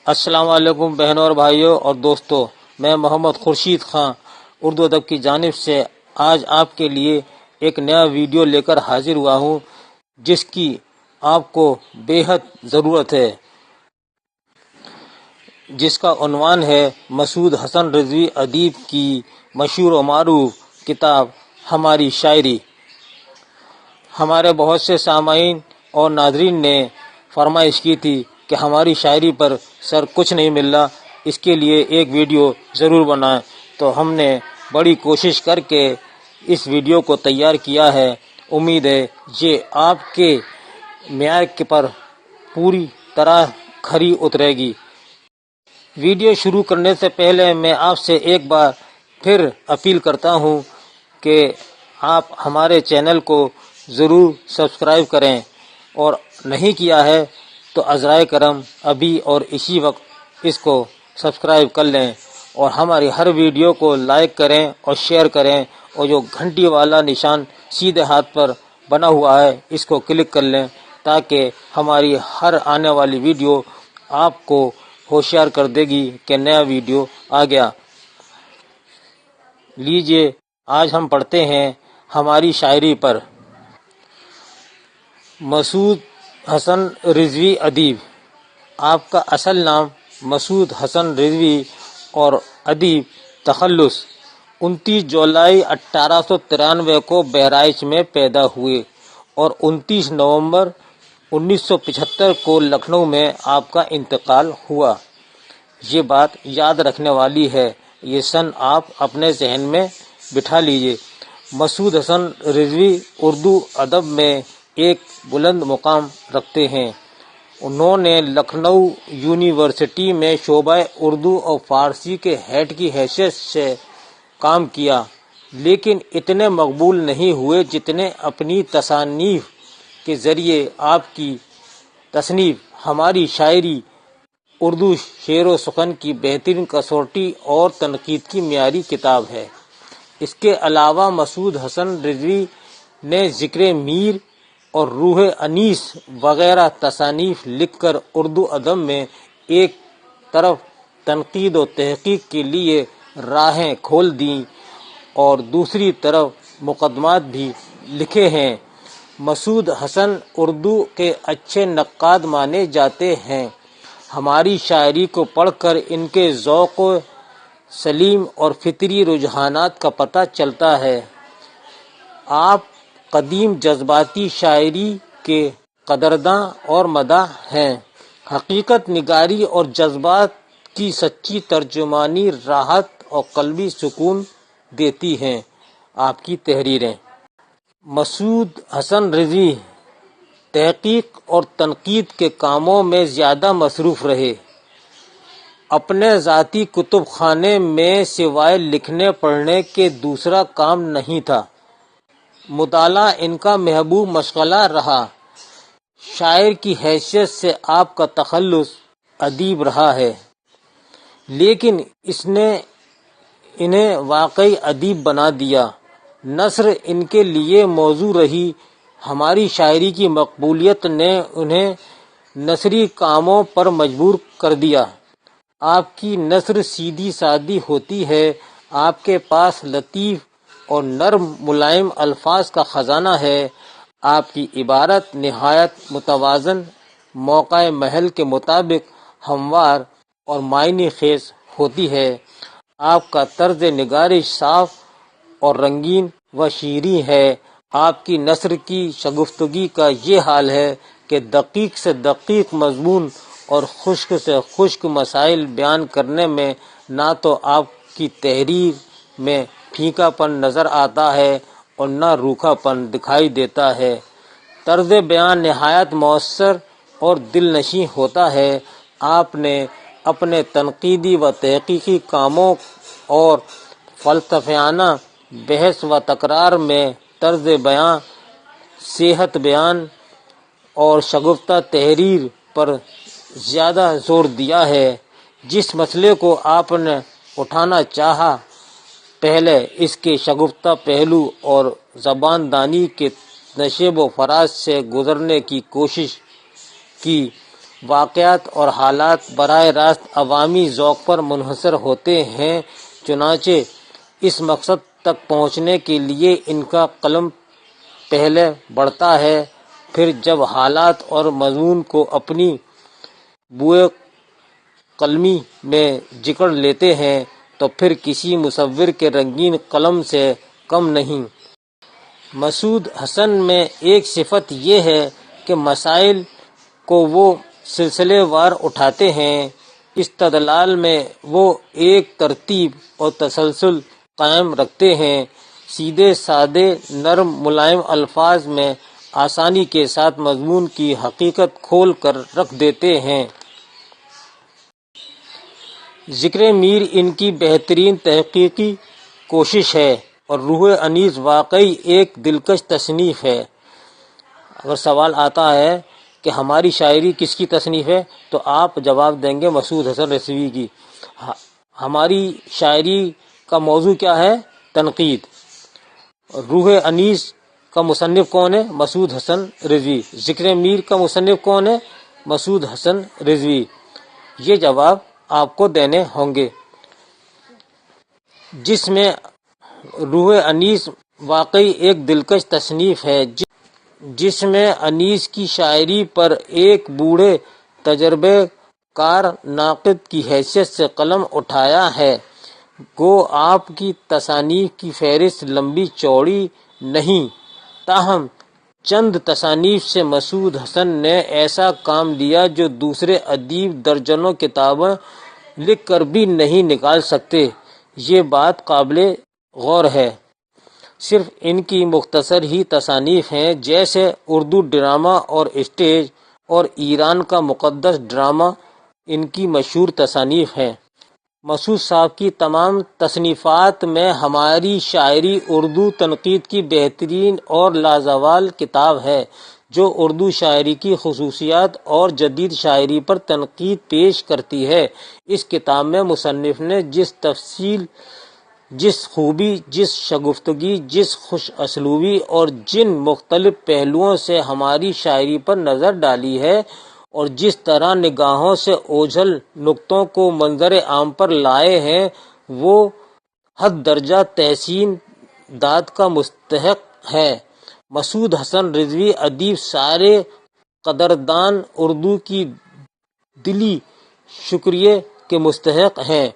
السلام علیکم بہنوں اور بھائیوں اور دوستوں، میں محمد خورشید خان اردو ادب کی جانب سے آج آپ کے لیے ایک نیا ویڈیو لے کر حاضر ہوا ہوں جس کی آپ کو بے حد ضرورت ہے، جس کا عنوان ہے مسعود حسن رضوی ادیب کی مشہور و معروف کتاب ہماری شاعری۔ ہمارے بہت سے سامعین اور ناظرین نے فرمائش کی تھی کہ ہماری شاعری پر سر کچھ نہیں مل رہا، اس کے لیے ایک ویڈیو ضرور بنائیں، تو ہم نے بڑی کوشش کر کے اس ویڈیو کو تیار کیا ہے۔ امید ہے یہ آپ کے معیار پر پوری طرح کھری اترے گی۔ ویڈیو شروع کرنے سے پہلے میں آپ سے ایک بار پھر اپیل کرتا ہوں کہ آپ ہمارے چینل کو ضرور سبسکرائب کریں، اور نہیں کیا ہے تو عذرائے کرم ابھی اور اسی وقت اس کو سبسکرائب کر لیں، اور ہماری ہر ویڈیو کو لائک کریں اور شیئر کریں، اور جو گھنٹی والا نشان سیدھے ہاتھ پر بنا ہوا ہے اس کو کلک کر لیں تاکہ ہماری ہر آنے والی ویڈیو آپ کو ہوشیار کر دے گی کہ نیا ویڈیو آ گیا۔ لیجئے آج ہم پڑھتے ہیں ہماری شاعری پر۔ مسعود حسن رضوی ادیب، آپ کا اصل نام مسعود حسن رضوی اور ادیب تخلص 29 جولائی 1893 کو بہرائچ میں پیدا ہوئے اور 29 نومبر 1975 کو لکھنؤ میں آپ کا انتقال ہوا۔ یہ بات یاد رکھنے والی ہے، یہ سن آپ اپنے ذہن میں بٹھا لیجئے۔ مسعود حسن رضوی اردو ادب میں ایک بلند مقام رکھتے ہیں۔ انہوں نے لکھنؤ یونیورسٹی میں شعبہ اردو اور فارسی کے ہیڈ کی حیثیت سے کام کیا، لیکن اتنے مقبول نہیں ہوئے جتنے اپنی تصانیف کے ذریعے۔ آپ کی تصنیف ہماری شاعری اردو شعر و سخن کی بہترین کسوٹی اور تنقید کی معیاری کتاب ہے۔ اس کے علاوہ مسعود حسن رضوی نے ذکر میر اور روح انیس وغیرہ تصانیف لکھ کر اردو ادب میں ایک طرف تنقید و تحقیق کے لیے راہیں کھول دیں اور دوسری طرف مقدمات بھی لکھے ہیں۔ مسعود حسن اردو کے اچھے نقاد مانے جاتے ہیں۔ ہماری شاعری کو پڑھ کر ان کے ذوق سلیم اور فطری رجحانات کا پتہ چلتا ہے۔ آپ قدیم جذباتی شاعری کے قدرداں اور مداح ہیں۔ حقیقت نگاری اور جذبات کی سچی ترجمانی راحت اور قلبی سکون دیتی ہیں۔ آپ کی تحریریں۔ مسعود حسن رضوی تحقیق اور تنقید کے کاموں میں زیادہ مصروف رہے۔ اپنے ذاتی کتب خانے میں سوائے لکھنے پڑھنے کے دوسرا کام نہیں تھا۔ مطالعہ ان کا محبوب مشغلہ رہا۔ شاعر کی حیثیت سے آپ کا تخلص ادیب رہا ہے، لیکن اس نے انہیں واقعی ادیب بنا دیا۔ نثر ان کے لیے موضوع رہی۔ ہماری شاعری کی مقبولیت نے انہیں نثری کاموں پر مجبور کر دیا۔ آپ کی نثر سیدھی سادی ہوتی ہے۔ آپ کے پاس لطیف اور نرم ملائم الفاظ کا خزانہ ہے۔ آپ کی عبارت نہایت متوازن، موقع محل کے مطابق ہموار اور معنی خیز ہوتی ہے۔ آپ کا طرز نگارش صاف اور رنگین و شیریں ہے۔ آپ کی نثر کی شگفتگی کا یہ حال ہے کہ دقیق سے دقیق مضمون اور خشک سے خشک مسائل بیان کرنے میں نہ تو آپ کی تحریر میں پھیکا پن نظر آتا ہے اور نہ روکھا پن دکھائی دیتا ہے۔ طرز بیان نہایت مؤثر اور دل نشیں ہوتا ہے۔ آپ نے اپنے تنقیدی و تحقیقی کاموں اور فلسفیانہ بحث و تکرار میں طرز بیان، صحت بیان اور شگفتہ تحریر پر زیادہ زور دیا ہے۔ جس مسئلے کو آپ نے اٹھانا چاہا، پہلے اس کے شگفتہ پہلو اور زبان دانی کے نشیب و فراز سے گزرنے کی کوشش کی، واقعات اور حالات براہ راست عوامی ذوق پر منحصر ہوتے ہیں، چنانچہ اس مقصد تک پہنچنے کے لیے ان کا قلم پہلے بڑھتا ہے، پھر جب حالات اور مضمون کو اپنی بوئے قلمی میں جکڑ لیتے ہیں تو پھر کسی مصور کے رنگین قلم سے کم نہیں۔ مسعود حسن میں ایک صفت یہ ہے کہ مسائل کو وہ سلسلے وار اٹھاتے ہیں، استدلال میں وہ ایک ترتیب اور تسلسل قائم رکھتے ہیں، سیدھے سادے نرم ملائم الفاظ میں آسانی کے ساتھ مضمون کی حقیقت کھول کر رکھ دیتے ہیں۔ ذکر میر ان کی بہترین تحقیقی کوشش ہے اور روح انیس واقعی ایک دلکش تصنیف ہے۔ اگر سوال آتا ہے کہ ہماری شاعری کس کی تصنیف ہے تو آپ جواب دیں گے مسعود حسن رضوی کی۔ ہماری شاعری کا موضوع کیا ہے؟ تنقید۔ روح انیس کا مصنف کون ہے؟ مسعود حسن رضوی۔ ذکر میر کا مصنف کون ہے؟ مسعود حسن رضوی۔ یہ جواب آپ کو دینے ہوں گے۔ جس میں روح انیس واقعی ایک دلکش تصنیف ہے، جس میں انیس کی شاعری پر ایک بوڑھے تجربے کار ناقد کی حیثیت سے قلم اٹھایا ہے۔ گو آپ کی تصانیف کی فہرست لمبی چوڑی نہیں، تاہم چند تصانیف سے مسعود حسن نے ایسا کام لیا جو دوسرے ادیب درجنوں کتابیں لکھ کر بھی نہیں نکال سکتے۔ یہ بات قابل غور ہے۔ صرف ان کی مختصر ہی تصانیف ہیں، جیسے اردو ڈرامہ اور اسٹیج اور ایران کا مقدس ڈرامہ ان کی مشہور تصانیف ہیں۔ مسعود صاحب کی تمام تصنیفات میں ہماری شاعری اردو تنقید کی بہترین اور لازوال کتاب ہے، جو اردو شاعری کی خصوصیات اور جدید شاعری پر تنقید پیش کرتی ہے۔ اس کتاب میں مصنف نے جس تفصیل، جس خوبی، جس شگفتگی، جس خوش اسلوبی اور جن مختلف پہلوؤں سے ہماری شاعری پر نظر ڈالی ہے اور جس طرح نگاہوں سے اوجھل نقطوں کو منظر عام پر لائے ہیں، وہ حد درجہ تحسین داد کا مستحق ہے۔ مسعود حسن رضوی ادیب سارے قدردان اردو کی دلی شکریہ کے مستحق ہیں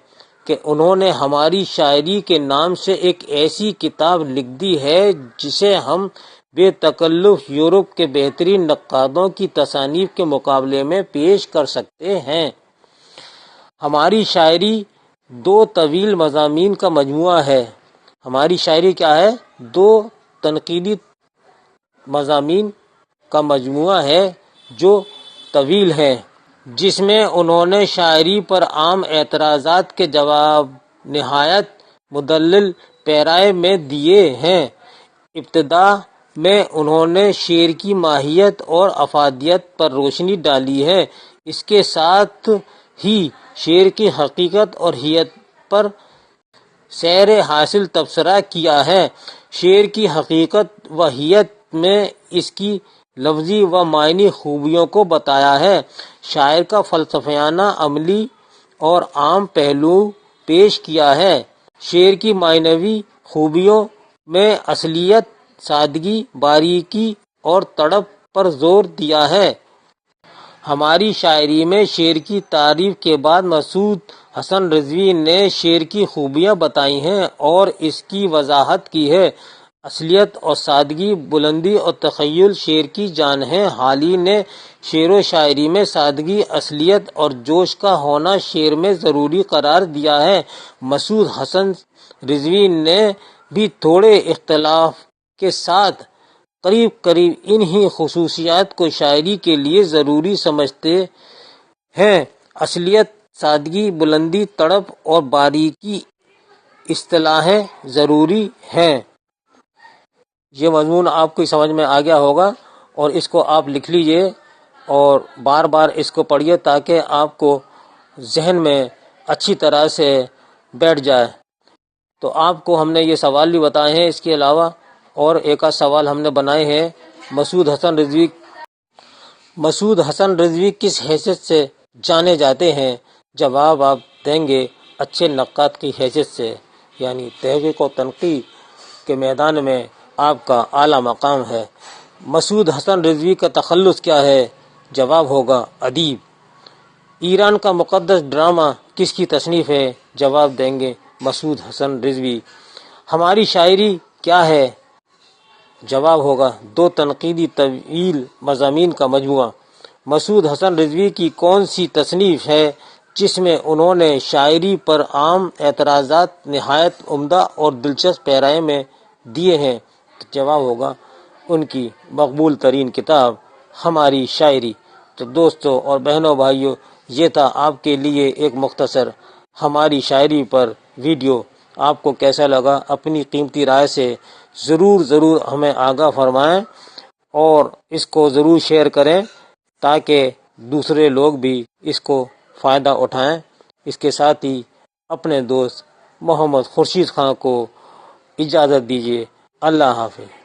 کہ انہوں نے ہماری شاعری کے نام سے ایک ایسی کتاب لکھ دی ہے جسے ہم بے تکلف یورپ کے بہترین نقادوں کی تصانیف کے مقابلے میں پیش کر سکتے ہیں۔ ہماری شاعری دو طویل مضامین کا مجموعہ ہے۔ ہماری شاعری کیا ہے؟ دو تنقیدی مضامین کا مجموعہ ہے جو طویل ہے، جس میں انہوں نے شاعری پر عام اعتراضات کے جواب نہایت مدلل پیرائے میں دیے ہیں۔ ابتدا میں انہوں نے شعر کی ماہیت اور افادیت پر روشنی ڈالی ہے، اس کے ساتھ ہی شعر کی حقیقت اور حیت پر سیر حاصل تبصرہ کیا ہے۔ شعر کی حقیقت و حیت میں اس کی لفظی و معنی خوبیوں کو بتایا ہے۔ شاعر کا فلسفیانہ، عملی اور عام پہلو پیش کیا ہے۔ شعر کی معنوی خوبیوں میں اصلیت، سادگی، باریکی اور تڑپ پر زور دیا ہے۔ ہماری شاعری میں شعر کی تعریف کے بعد مسعود حسن رضوی نے شعر کی خوبیاں بتائی ہیں اور اس کی وضاحت کی ہے۔ اصلیت اور سادگی، بلندی اور تخیل شعر کی جان ہیں۔ حالی نے شعر و شاعری میں سادگی، اصلیت اور جوش کا ہونا شعر میں ضروری قرار دیا ہے۔ مسعود حسن رضوی نے بھی تھوڑے اختلاف کے ساتھ قریب قریب انہی خصوصیات کو شاعری کے لیے ضروری سمجھتے ہیں۔ اصلیت، سادگی، بلندی، تڑپ اور باریکی اصطلاحیں ضروری ہیں۔ یہ مضمون آپ کو سمجھ میں آ گیا ہوگا اور اس کو آپ لکھ لیجئے اور بار بار اس کو پڑھیے تاکہ آپ کو ذہن میں اچھی طرح سے بیٹھ جائے۔ تو آپ کو ہم نے یہ سوال بھی بتائے ہیں، اس کے علاوہ اور ایک آدھ سوال ہم نے بنائے ہیں۔ مسعود حسن رضوی مسعود حسن رضوی کس حیثیت سے جانے جاتے ہیں؟ جواب آپ دیں گے اچھے نقاد کی حیثیت سے، یعنی تحقیق و تنقید کے میدان میں آپ کا اعلیٰ مقام ہے۔ مسعود حسن رضوی کا تخلص کیا ہے؟ جواب ہوگا ادیب۔ ایران کا مقدس ڈرامہ کس کی تصنیف ہے؟ جواب دیں گے مسعود حسن رضوی۔ ہماری شاعری کیا ہے؟ جواب ہوگا دو تنقیدی طویل مضامین کا مجموعہ۔ مسعود حسن رضوی کی کون سی تصنیف ہے جس میں انہوں نے شاعری پر عام اعتراضات نہایت عمدہ اور دلچسپ پیرائے میں دیے ہیں؟ جواب ہوگا ان کی مقبول ترین کتاب ہماری شاعری۔ تو دوستوں اور بہنوں بھائیوں، یہ تھا آپ کے لیے ایک مختصر ہماری شاعری پر ویڈیو۔ آپ کو کیسا لگا؟ اپنی قیمتی رائے سے ضرور ہمیں آگاہ فرمائیں اور اس کو ضرور شیئر کریں تاکہ دوسرے لوگ بھی اس کو فائدہ اٹھائیں۔ اس کے ساتھ ہی اپنے دوست محمد خورشید خان کو اجازت دیجیے۔ اللہ حافظ۔